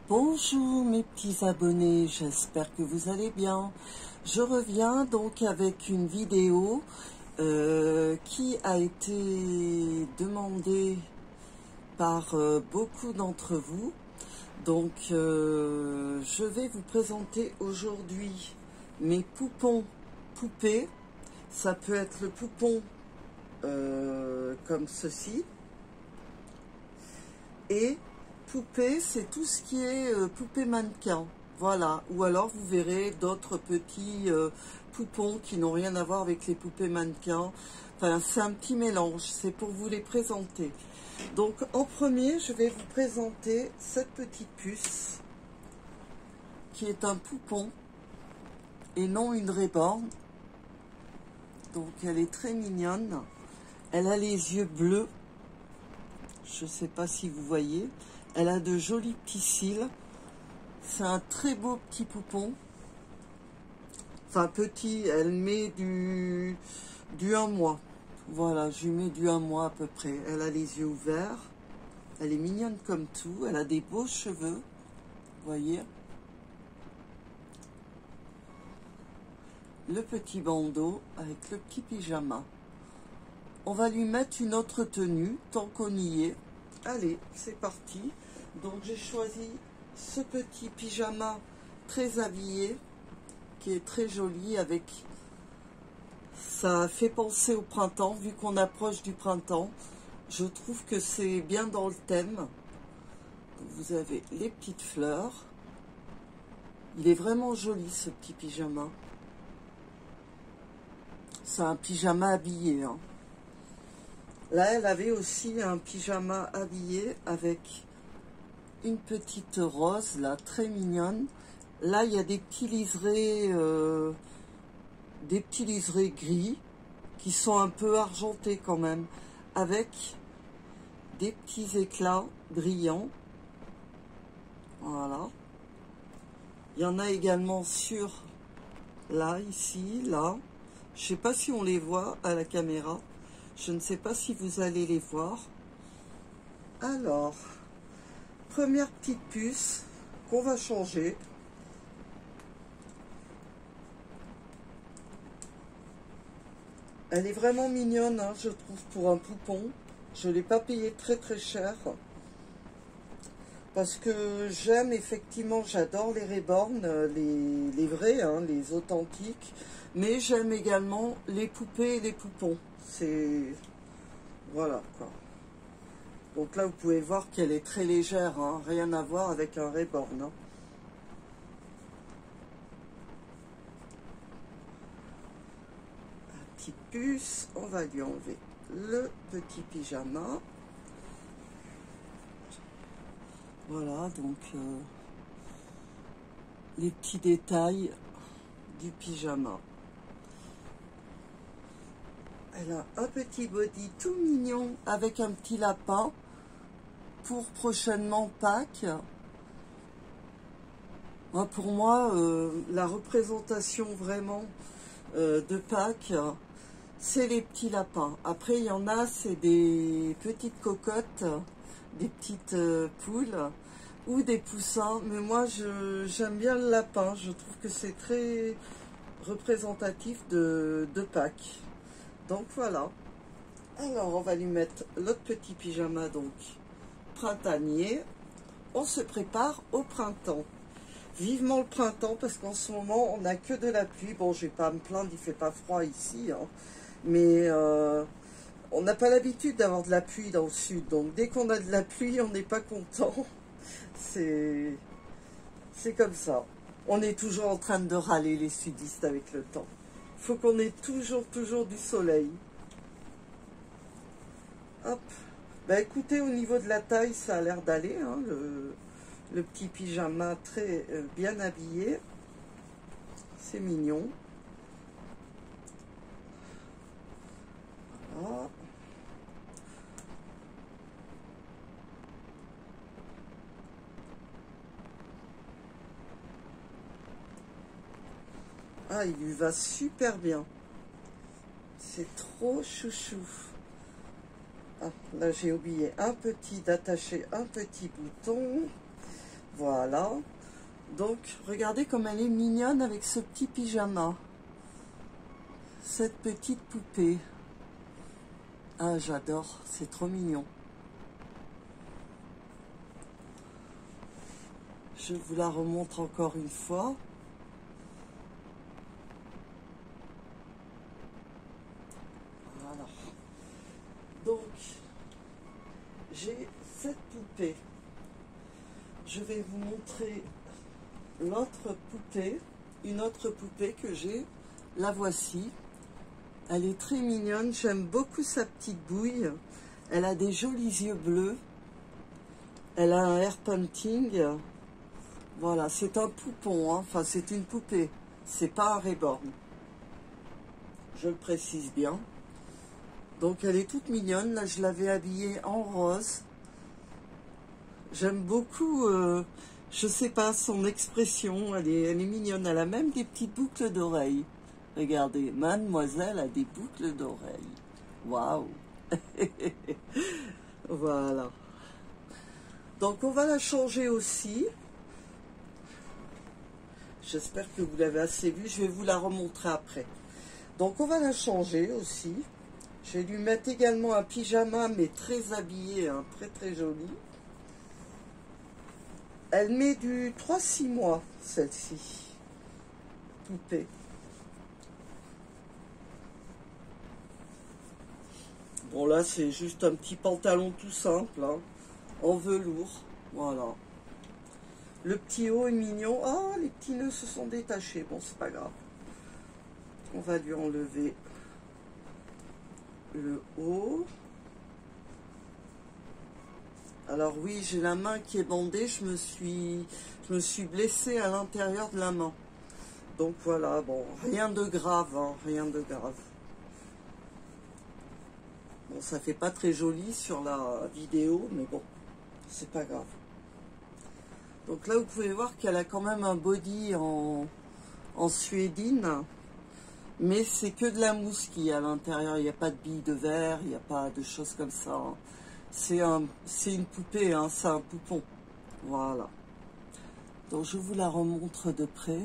Bonjour mes petits abonnés, j'espère que vous allez bien. Je reviens donc avec une vidéo qui a été demandée par beaucoup d'entre vous. Donc je vais vous présenter aujourd'hui mes poupons poupées. Ça peut être le poupon comme ceci. Et poupée, c'est tout ce qui est poupée mannequin. Voilà. Ou alors vous verrez d'autres petits poupons qui n'ont rien à voir avec les poupées mannequins. Enfin, c'est un petit mélange. C'est pour vous les présenter. Donc, en premier, je vais vous présenter cette petite puce qui est un poupon et non une reborn. Donc, elle est très mignonne. Elle a les yeux bleus. Je ne sais pas si vous voyez. Elle a de jolis petits cils. C'est un très beau petit poupon. Enfin, petit, elle met du 1 mois. Voilà, je lui mets du 1 mois à peu près. Elle a les yeux ouverts. Elle est mignonne comme tout. Elle a des beaux cheveux. Vous voyez. Le petit bandeau avec le petit pyjama. On va lui mettre une autre tenue, tant qu'on y est. Allez, c'est parti. Donc j'ai choisi ce petit pyjama très habillé, qui est très joli avec... Ça fait penser au printemps, vu qu'on approche du printemps. Je trouve que c'est bien dans le thème. Donc, vous avez les petites fleurs. Il est vraiment joli ce petit pyjama. C'est un pyjama habillé, hein. Là, elle avait aussi un pyjama habillé avec une petite rose, là, très mignonne. Là, il y a des petits liserés gris qui sont un peu argentés quand même, avec des petits éclats brillants. Voilà. Il y en a également sur, là, ici, là. Je ne sais pas si on les voit à la caméra. Je ne sais pas si vous allez les voir. Alors, première petite puce qu'on va changer. Elle est vraiment mignonne, hein, je trouve, pour un poupon. Je ne l'ai pas payé très très cher. Parce que j'aime effectivement, j'adore les reborn, les vrais, hein, les authentiques. Mais j'aime également les poupées et les poupons. C'est... Voilà, quoi. Donc là, vous pouvez voir qu'elle est très légère, hein, rien à voir avec un reborn. Hein. La petite puce, on va lui enlever le petit pyjama. Voilà, donc les petits détails du pyjama. Elle a un petit body tout mignon avec un petit lapin pour prochainement Pâques. Pour moi, la représentation vraiment de Pâques, c'est les petits lapins. Après, il y en a, c'est des petites cocottes, des petites poules ou des poussins. Mais moi, j'aime bien le lapin. Je trouve que c'est très représentatif de Pâques. Donc voilà. Alors, on va lui mettre l'autre petit pyjama, donc printanier. On se prépare au printemps. Vivement le printemps, parce qu'en ce moment, on n'a que de la pluie. Bon, je ne vais pas me plaindre, il ne fait pas froid ici. Hein. Mais on n'a pas l'habitude d'avoir de la pluie dans le sud. Donc, dès qu'on a de la pluie, on n'est pas content. C'est comme ça. On est toujours en train de râler, les sudistes, avec le temps. Il faut qu'on ait toujours du soleil. Hop. Bah écoutez, au niveau de la taille, ça a l'air d'aller, hein, le petit pyjama très bien habillé. C'est mignon. Voilà. Ah, il lui va super bien. C'est trop chouchou. Ah, là, j'ai oublié d'attacher un petit bouton. Voilà. Donc, regardez comme elle est mignonne avec ce petit pyjama. Cette petite poupée. Ah, j'adore, c'est trop mignon. Je vous la remontre encore une fois. Voilà. Donc, j'ai cette poupée. Je vais vous montrer l'autre poupée, une autre poupée que j'ai. La voici. Elle est très mignonne. J'aime beaucoup sa petite bouille. Elle a des jolis yeux bleus. Elle a un hair painting. Voilà, c'est un poupon, hein. Enfin c'est une poupée. C'est pas un reborn. Je le précise bien. Donc elle est toute mignonne. Là, je l'avais habillée en rose. J'aime beaucoup, je sais pas, son expression. Elle est mignonne. Elle a même des petites boucles d'oreilles. Regardez, mademoiselle a des boucles d'oreilles. Waouh. Voilà. Donc on va la changer aussi. J'espère que vous l'avez assez vu. Je vais vous la remontrer après. Donc on va la changer aussi. Je vais lui mettre également un pyjama, mais très habillé, hein, très très joli. Elle met du 3-6 mois, celle-ci. Poupée. Bon là c'est juste un petit pantalon tout simple, hein, en velours. Voilà. Le petit haut est mignon. Ah, les petits nœuds se sont détachés. Bon, c'est pas grave. On va lui enlever le haut. Alors oui, j'ai la main qui est bandée. Je me suis blessée à l'intérieur de la main. Donc voilà, bon, rien de grave, hein, rien de grave. Bon, ça fait pas très joli sur la vidéo, mais bon, c'est pas grave. Donc là, vous pouvez voir qu'elle a quand même un body en suédine. Mais c'est que de la mousse qui est à l'intérieur. Il n'y a pas de billes de verre, il n'y a pas de choses comme ça. C'est une poupée, hein, c'est un poupon. Voilà. Donc je vous la remontre de près.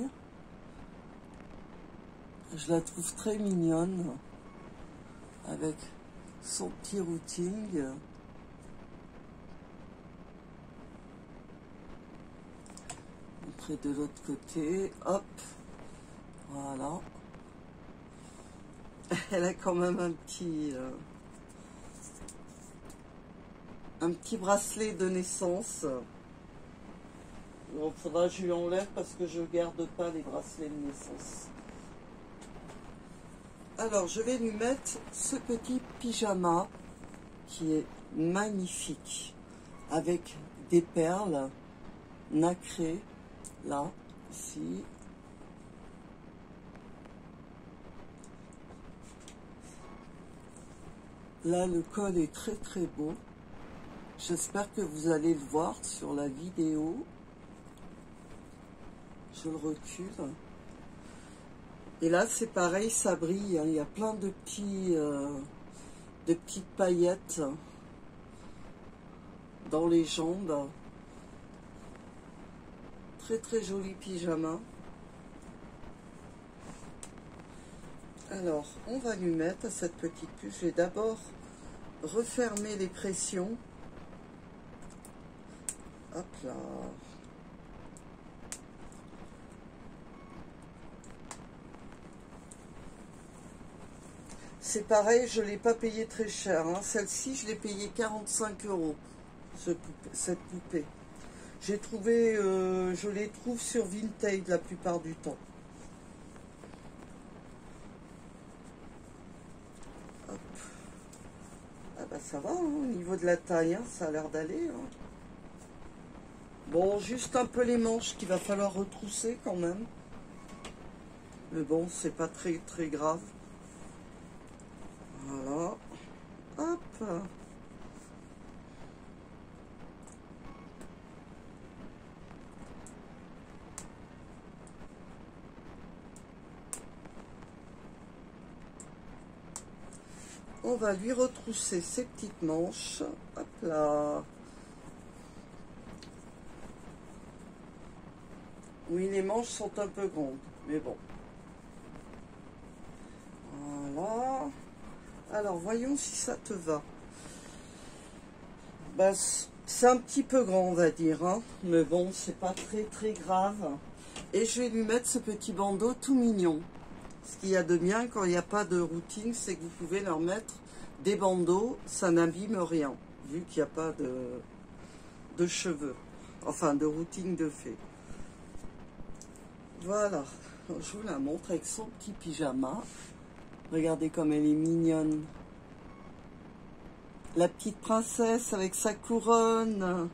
Je la trouve très mignonne. Avec son petit routing. De l'autre côté, hop, voilà. Elle a quand même un petit bracelet de naissance. Il faudra que je lui enlève parce que je garde pas les bracelets de naissance. Alors je vais lui mettre ce petit pyjama qui est magnifique avec des perles nacrées. Là, ici. Là, le col est très très beau. J'espère que vous allez le voir sur la vidéo. Je le recule. Et là, c'est pareil, ça brille. Hein. Il y a plein de petites paillettes dans les jambes. Très très joli pyjama. Alors, on va lui mettre à cette petite puce. Je vais d'abord refermer les pressions. Hop là. C'est pareil, je ne l'ai pas payé très cher. Hein. Celle-ci, je l'ai payé 45 €, cette poupée. J'ai trouvé, je les trouve sur Vinted la plupart du temps. Hop. Ah bah ça va, hein, au niveau de la taille, hein, ça a l'air d'aller. Hein. Bon, juste un peu les manches qu'il va falloir retrousser quand même. Mais bon, c'est pas très très grave. Voilà. Hop. On va lui retrousser ses petites manches. Hop là. Oui, les manches sont un peu grandes, mais bon. Voilà. Alors, voyons si ça te va. Bah, c'est un petit peu grand, on va dire, hein. Mais bon, c'est pas très très grave. Et je vais lui mettre ce petit bandeau tout mignon. Ce qu'il y a de bien quand il n'y a pas de routing, c'est que vous pouvez leur mettre des bandeaux, ça n'abîme rien, vu qu'il n'y a pas de cheveux, enfin de routing de fait. Voilà, je vous la montre avec son petit pyjama. Regardez comme elle est mignonne. La petite princesse avec sa couronne.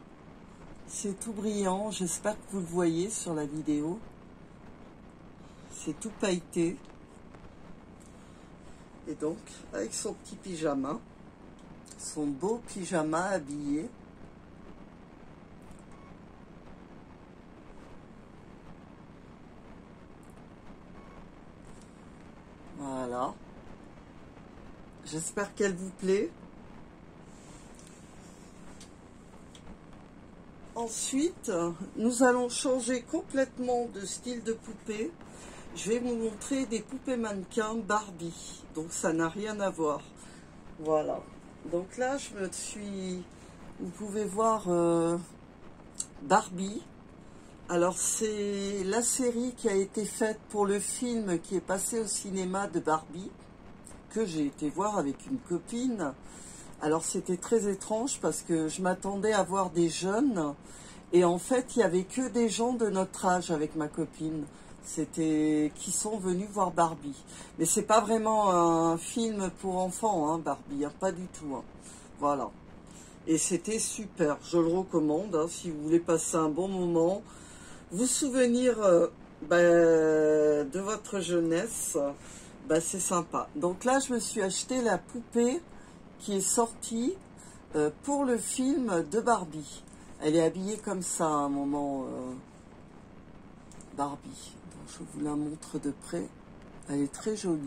C'est tout brillant, j'espère que vous le voyez sur la vidéo. C'est tout pailleté. Et donc, avec son petit pyjama, son beau pyjama habillé. Voilà. J'espère qu'elle vous plaît. Ensuite, nous allons changer complètement de style de poupée. Je vais vous montrer des poupées mannequins Barbie. Donc ça n'a rien à voir. Voilà. Donc là, je me suis... Vous pouvez voir Barbie. Alors c'est la série qui a été faite pour le film qui est passé au cinéma de Barbie, que j'ai été voir avec une copine. Alors c'était très étrange parce que je m'attendais à voir des jeunes et en fait il n'y avait que des gens de notre âge avec ma copine. C'était qui sont venus voir Barbie. Mais c'est pas vraiment un film pour enfants, hein, Barbie, hein, pas du tout. Hein. Voilà. Et c'était super, je le recommande, hein, si vous voulez passer un bon moment, vous souvenir de votre jeunesse, c'est sympa. Donc là, je me suis acheté la poupée qui est sortie pour le film de Barbie. Elle est habillée comme ça à un moment, Barbie. Donc, je vous la montre de près. Elle est très jolie.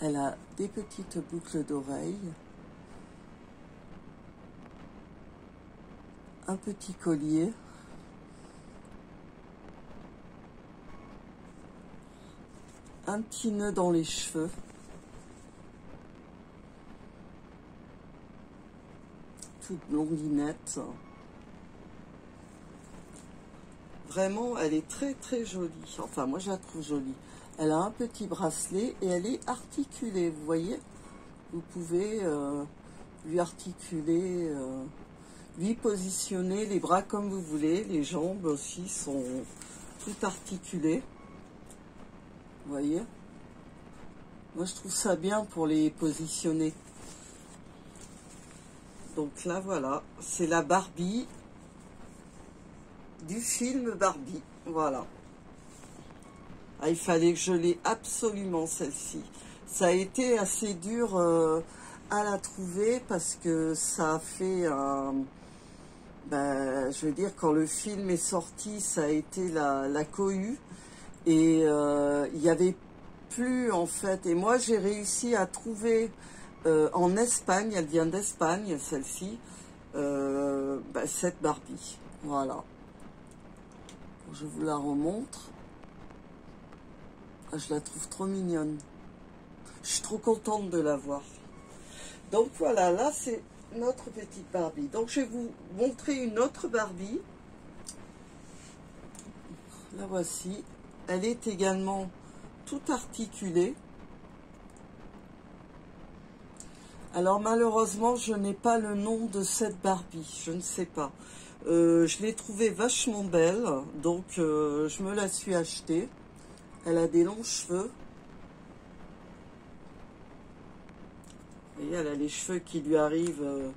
Elle a des petites boucles d'oreilles. Un petit collier. Un petit nœud dans les cheveux. Toute blondinette. Vraiment, elle est très très jolie. Enfin, moi je la trouve jolie. Elle a un petit bracelet et elle est articulée, vous voyez. Vous pouvez lui articuler, lui positionner les bras comme vous voulez. Les jambes aussi sont toutes articulées. Vous voyez. Moi je trouve ça bien pour les positionner. Donc là voilà, c'est la Barbie du film Barbie. Voilà. Ah, il fallait que je l'ai absolument celle-ci. Ça a été assez dur à la trouver parce que ça a fait je veux dire, quand le film est sorti, ça a été la cohue. Et il n'y avait plus en fait. Et moi j'ai réussi à trouver en Espagne, elle vient d'Espagne celle-ci, cette Barbie. Voilà. Je vous la remontre. Je la trouve trop mignonne. Je suis trop contente de la voir. Donc voilà, là c'est notre petite Barbie. Donc je vais vous montrer une autre Barbie. La voici. Elle est également toute articulée. Alors malheureusement, je n'ai pas le nom de cette Barbie. Je ne sais pas. Je l'ai trouvée vachement belle. Donc je me la suis achetée. Elle a des longs cheveux. Vous voyez, elle a les cheveux qui lui arrivent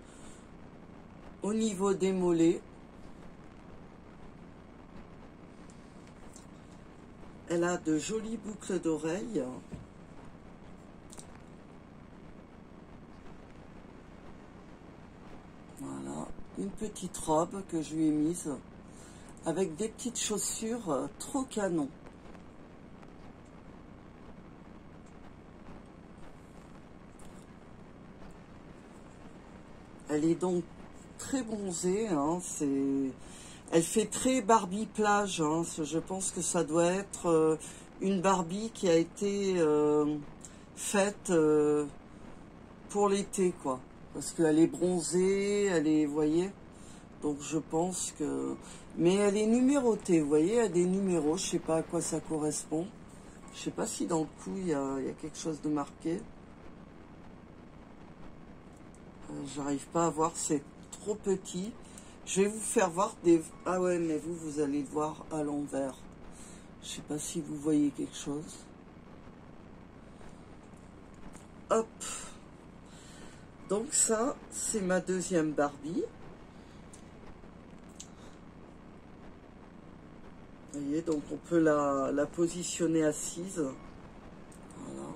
au niveau des mollets. Elle a de jolies boucles d'oreilles. Voilà, une petite robe que je lui ai mise avec des petites chaussures trop canon. Elle est donc très bronzée, hein, Elle fait très Barbie plage, hein. Je pense que ça doit être une Barbie qui a été faite pour l'été, quoi. Parce qu'elle est bronzée, elle est, vous voyez. Donc je pense que... Mais elle est numérotée, vous voyez, elle a des numéros, je sais pas à quoi ça correspond. Je sais pas si dans le cou, il y a quelque chose de marqué. J'arrive pas à voir, c'est trop petit. Je vais vous faire voir des... Ah ouais, mais vous allez le voir à l'envers. Je sais pas si vous voyez quelque chose. Hop. Donc ça, c'est ma deuxième Barbie. Vous voyez, donc on peut la positionner assise. Voilà.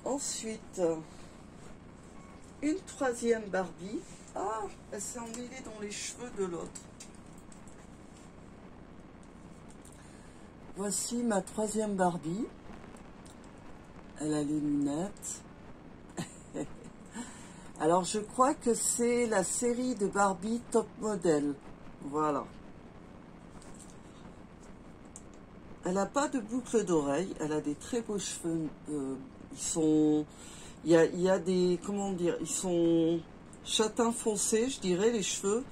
Ensuite, une troisième Barbie. Ah, elle s'est emmêlée dans les cheveux de l'autre. Voici ma troisième Barbie. Elle a les lunettes. Alors, je crois que c'est la série de Barbie Top Model. Voilà. Elle n'a pas de boucle d'oreille. Elle a des très beaux cheveux. Ils sont... Il y a des... Comment dire? Ils sont châtain foncé, je dirais, les cheveux.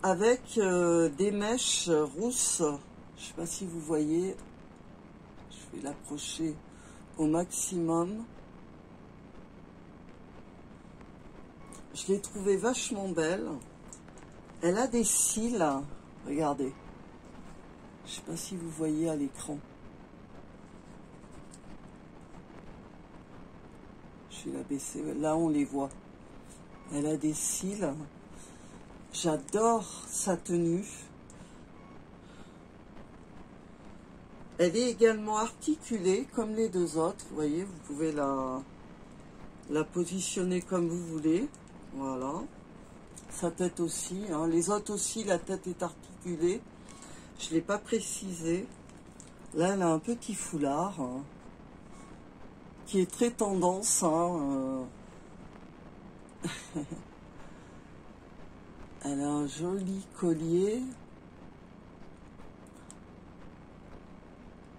Avec des mèches rousses. Je ne sais pas si vous voyez. Je vais l'approcher au maximum. Je l'ai trouvée vachement belle. Elle a des cils, regardez. Je ne sais pas si vous voyez à l'écran. Je vais la baisser. Là, on les voit. Elle a des cils. J'adore sa tenue. Elle est également articulée comme les deux autres. Vous voyez, vous pouvez la positionner comme vous voulez. Voilà. Sa tête aussi. Hein. Les autres aussi, la tête est articulée. Je ne l'ai pas précisé. Là, elle a un petit foulard hein, qui est très tendance. Hein, Elle a un joli collier.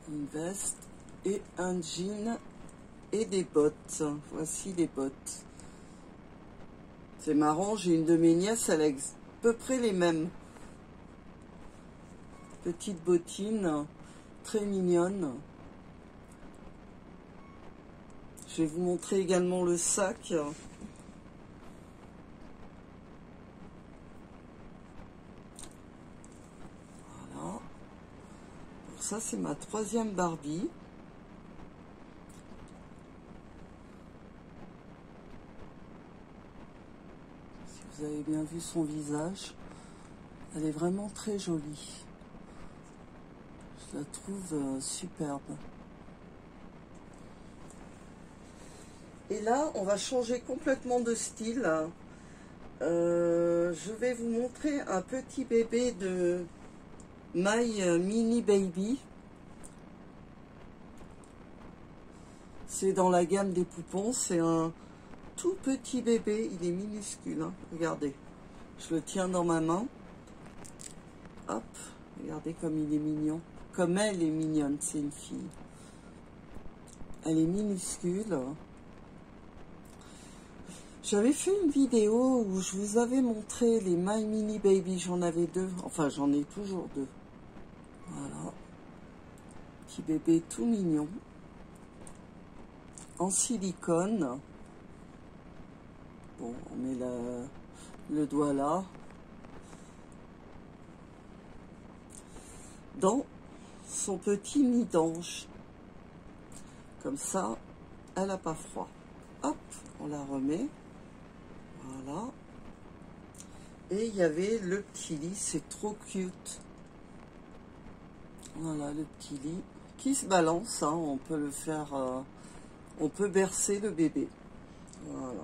Une veste et un jean et des bottes. Voici les bottes. C'est marrant, j'ai une de mes nièces, elle a à peu près les mêmes. Petite bottine, très mignonne. Je vais vous montrer également le sac. Voilà. Donc ça, c'est ma troisième Barbie. Vous avez bien vu son visage. Elle est vraiment très jolie. Je la trouve superbe. Et là, on va changer complètement de style. Je vais vous montrer un petit bébé de My Mini Baby. C'est dans la gamme des poupons. C'est un tout petit bébé, il est minuscule, hein. Regardez, je le tiens dans ma main, hop, regardez comme il est mignon, comme elle est mignonne, c'est une fille, elle est minuscule. J'avais fait une vidéo où je vous avais montré les My Mini Baby, j'en avais deux, enfin j'en ai toujours deux, voilà, petit bébé tout mignon, en silicone. Bon, on met le doigt là. Dans son petit nid d'ange. Comme ça, elle n'a pas froid. Hop, on la remet. Voilà. Et il y avait le petit lit, c'est trop cute. Voilà, le petit lit qui se balance. Hein, on peut le faire, on peut bercer le bébé. Voilà.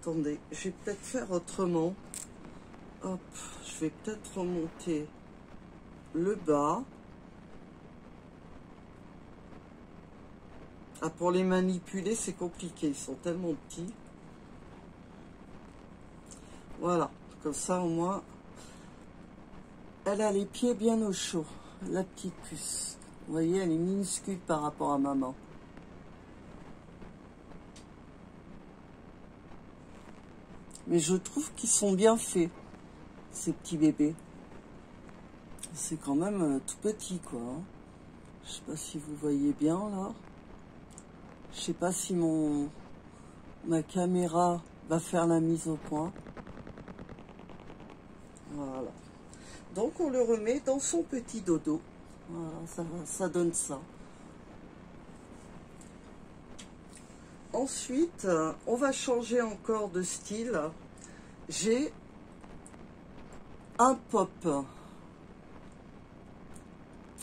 Attendez, je vais peut-être faire autrement. Hop, je vais peut-être remonter le bas. Ah, pour les manipuler, c'est compliqué. Ils sont tellement petits. Voilà. Comme ça, au moins, elle a les pieds bien au chaud. La petite puce. Vous voyez, elle est minuscule par rapport à maman. Mais je trouve qu'ils sont bien faits, ces petits bébés. C'est quand même tout petit, quoi. Je sais pas si vous voyez bien, là. Je sais pas si ma caméra va faire la mise au point. Voilà. Donc, on le remet dans son petit dodo. Voilà, ça donne ça. Ensuite, on va changer encore de style. J'ai un pop.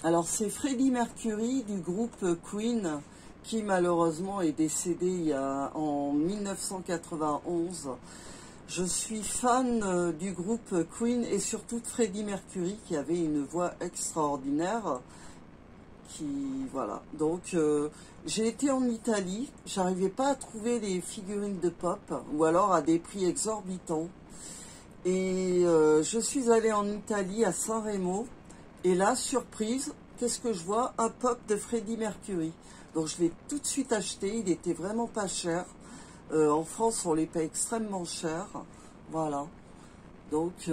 Alors, c'est Freddie Mercury du groupe Queen, qui malheureusement est décédé en 1991. Je suis fan du groupe Queen et surtout de Freddie Mercury, qui avait une voix extraordinaire. Voilà. Donc, j'ai été en Italie. J'arrivais pas à trouver les figurines de pop, ou alors à des prix exorbitants. Et je suis allée en Italie, à San Remo. Et là, surprise, qu'est-ce que je vois? Un pop de Freddie Mercury. Donc, je l'ai tout de suite acheté. Il était vraiment pas cher. En France, on les paye extrêmement cher. Voilà. Donc,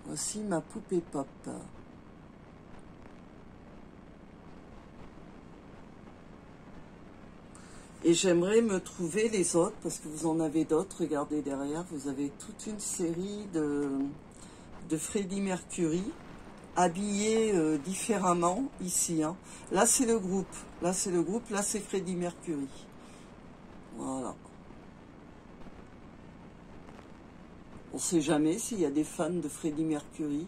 voici ma poupée pop. Et j'aimerais me trouver les autres, parce que vous en avez d'autres. Regardez derrière, vous avez toute une série de Freddie Mercury, habillés différemment ici. Hein. Là, c'est le groupe. Là, c'est le groupe. Là, c'est Freddie Mercury. Voilà. On ne sait jamais s'il y a des fans de Freddie Mercury.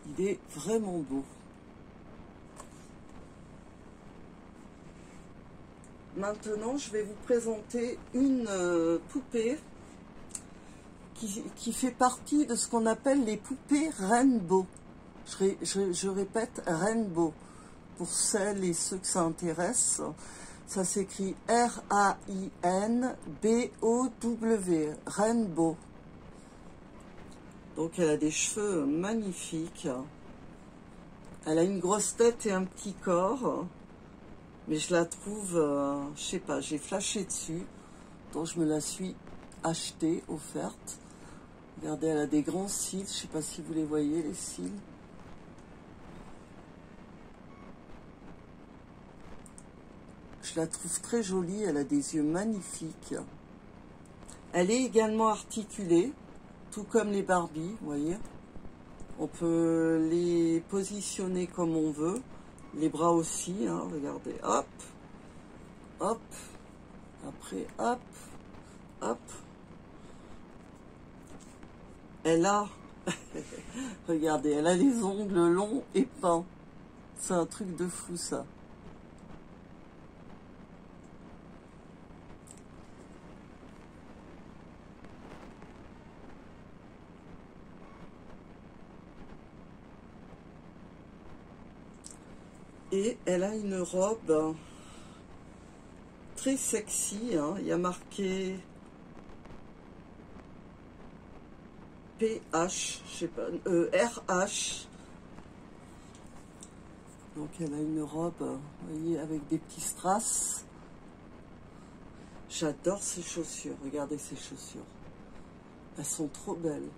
Il est vraiment beau. Maintenant, je vais vous présenter une poupée qui fait partie de ce qu'on appelle les poupées Rainbow. Je répète, Rainbow. Pour celles et ceux que ça intéresse, ça s'écrit R-A-I-N-B-O-W, Rainbow. Donc, elle a des cheveux magnifiques. Elle a une grosse tête et un petit corps. Mais je la trouve, je sais pas, j'ai flashé dessus. Donc je me la suis achetée, offerte. Regardez, elle a des grands cils. Je sais pas si vous les voyez, les cils. Je la trouve très jolie. Elle a des yeux magnifiques. Elle est également articulée, tout comme les Barbie, vous voyez. On peut les positionner comme on veut. Les bras aussi, hein, regardez, hop, hop, après, hop, hop. Elle a, regardez, elle a les ongles longs et peints. C'est un truc de fou, ça. Et elle a une robe très sexy, hein. Il y a marqué PH, je sais pas, RH. Donc elle a une robe, vous voyez, avec des petits strass. J'adore ces chaussures, regardez ces chaussures. Elles sont trop belles.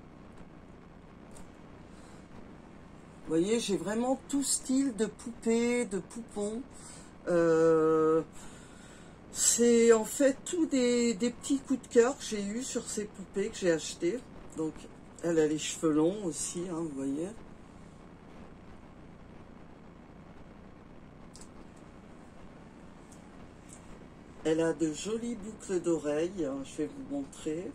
Vous voyez, j'ai vraiment tout style de poupée, de poupons. C'est en fait tous des petits coups de cœur que j'ai eu sur ces poupées que j'ai achetées. Donc, elle a les cheveux longs aussi, hein, vous voyez. Elle a de jolies boucles d'oreilles, hein, je vais vous montrer.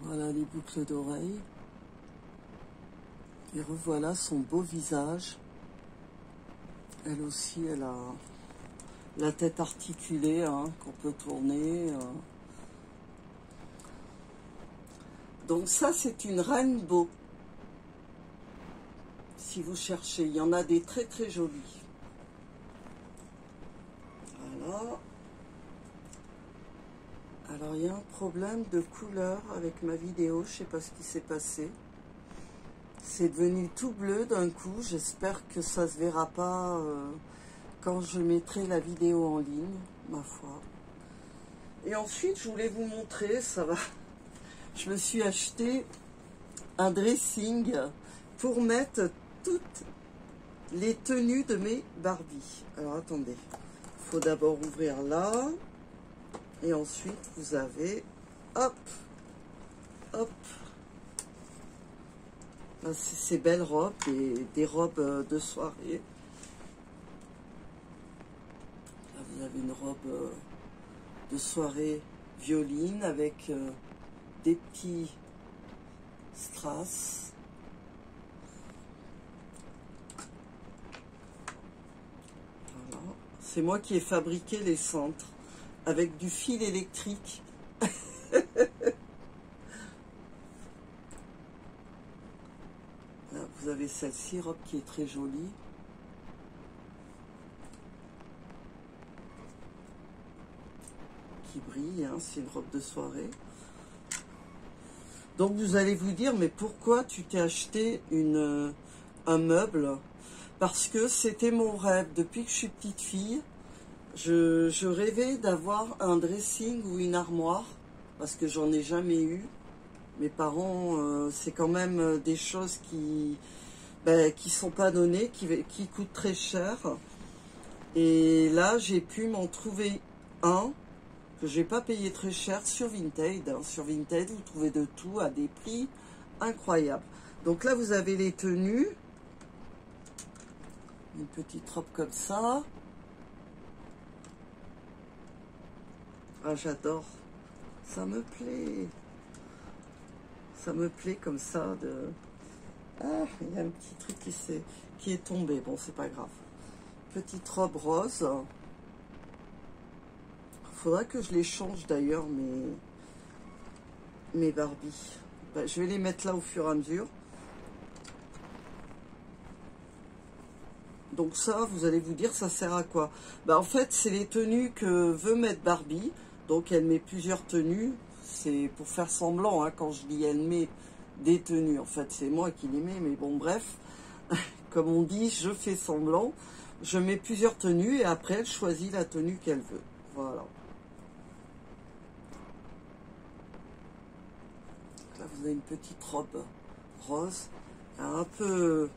Voilà les boucles d'oreilles. Et revoilà son beau visage. Elle aussi, elle a la tête articulée, hein, qu'on peut tourner. Donc ça, c'est une Rainbow. Si vous cherchez, il y en a des très très jolies. Voilà. Alors, il y a un problème de couleur avec ma vidéo. Je sais pas ce qui s'est passé. C'est devenu tout bleu d'un coup. J'espère que ça se verra pas quand je mettrai la vidéo en ligne, ma foi. Et ensuite, je voulais vous montrer, ça va. Je me suis acheté un dressing pour mettre toutes les tenues de mes Barbie. Alors, attendez. Il faut d'abord ouvrir là. Et ensuite, vous avez, hop, hop, ces belles robes, des robes de soirée. Là, vous avez une robe de soirée violine avec des petits strass. Voilà. C'est moi qui ai fabriqué les centres avec du fil électrique. Là, vous avez celle-ci, robe qui est très jolie. Qui brille, hein, c'est une robe de soirée. Donc vous allez vous dire, mais pourquoi tu t'es acheté un meuble? Parce que c'était mon rêve. Depuis que je suis petite fille, je rêvais d'avoir un dressing ou une armoire, parce que j'en ai jamais eu. Mes parents, c'est quand même des choses qui sont pas données, qui coûtent très cher. Et là, j'ai pu m'en trouver un que j'ai pas payé très cher sur Vinted. Hein. Sur Vinted, vous trouvez de tout à des prix incroyables. Donc là, vous avez les tenues. Une petite robe comme ça. Ah, j'adore. Ça me plaît. Ça me plaît comme ça. Ah, il y a un petit truc qui est tombé. Bon, c'est pas grave. Petite robe rose. Faudra que je les change d'ailleurs, mes Barbie. Je vais les mettre là au fur et à mesure. Donc ça, vous allez vous dire, ça sert à quoi? En fait, c'est les tenues que veut mettre Barbie. Donc elle met plusieurs tenues. C'est pour faire semblant, hein, quand je dis elle met des tenues. En fait, c'est moi qui les mets, mais bon, bref. Comme on dit, je fais semblant. Je mets plusieurs tenues et après, elle choisit la tenue qu'elle veut. Voilà. Là, vous avez une petite robe rose, un peu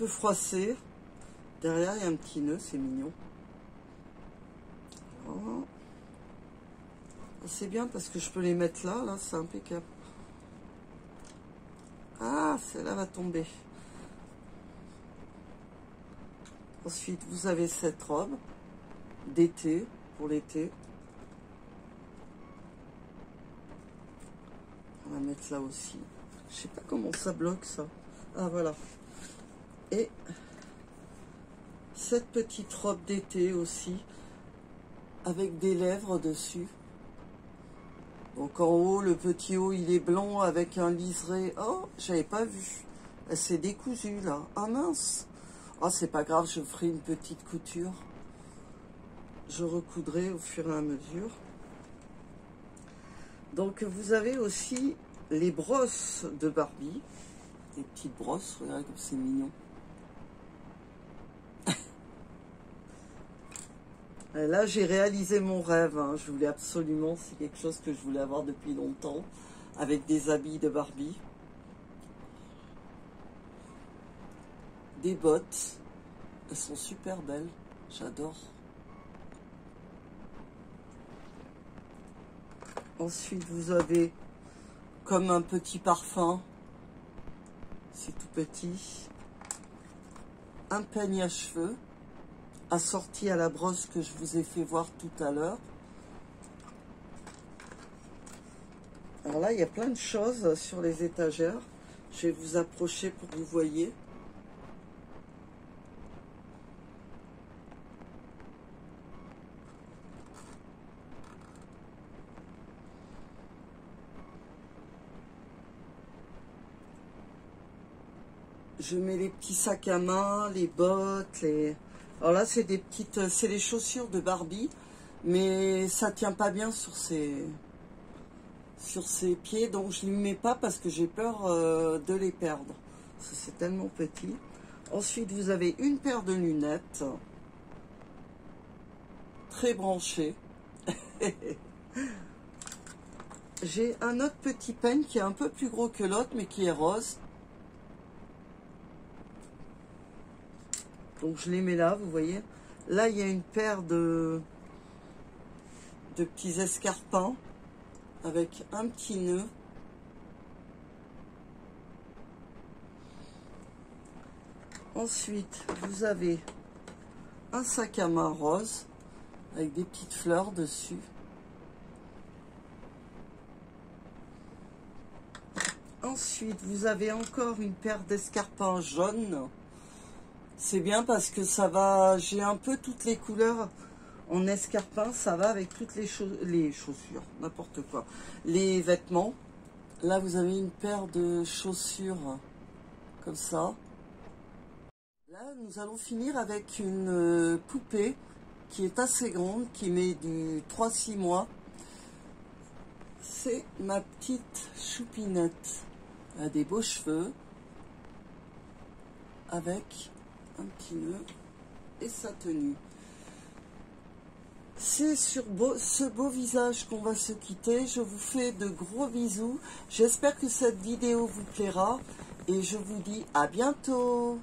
froissée. Derrière, il y a un petit nœud, c'est mignon. Voilà. C'est bien parce que je peux les mettre là, c'est impeccable. Ah, celle-là va tomber. Ensuite, vous avez cette robe d'été, pour l'été. On va mettre là aussi. Je sais pas comment ça bloque ça. Ah, voilà. Et cette petite robe d'été aussi, avec des lèvres dessus. Donc en haut, le petit haut, il est blanc avec un liseré. Oh, j'avais pas vu. Elle s'est décousue là. Ah mince. Oh, c'est pas grave, je ferai une petite couture. Je recoudrai au fur et à mesure. Donc vous avez aussi les brosses de Barbie. Des petites brosses, regardez comme c'est mignon. Là, j'ai réalisé mon rêve. Hein. Je voulais absolument, c'est quelque chose que je voulais avoir depuis longtemps, avec des habits de Barbie. Des bottes. Elles sont super belles. J'adore. Ensuite, vous avez comme un petit parfum. C'est tout petit. Un peigne à cheveux. Assorti à la brosse que je vous ai fait voir tout à l'heure. Alors là, il y a plein de choses sur les étagères. Je vais vous approcher pour que vous voyez. Je mets les petits sacs à main, les bottes, les... Alors là, c'est des petites... C'est les chaussures de Barbie, mais ça tient pas bien sur ses pieds, donc je ne les mets pas parce que j'ai peur de les perdre. C'est tellement petit. Ensuite, vous avez une paire de lunettes, très branchées. J'ai un autre petit peigne qui est un peu plus gros que l'autre, mais qui est rose. Donc je les mets là, vous voyez. Là, il y a une paire de petits escarpins avec un petit nœud. Ensuite, vous avez un sac à main rose avec des petites fleurs dessus. Ensuite, vous avez encore une paire d'escarpins jaunes. C'est bien parce que ça va, j'ai un peu toutes les couleurs en escarpin, ça va avec toutes les chaussures, n'importe quoi. Les vêtements, là vous avez une paire de chaussures comme ça. Là nous allons finir avec une poupée qui est assez grande, qui met du 3-6 mois. C'est ma petite choupinette. Elle a des beaux cheveux avec un petit nœud et sa tenue. C'est sur ce beau visage qu'on va se quitter. Je vous fais de gros bisous. J'espère que cette vidéo vous plaira et je vous dis à bientôt.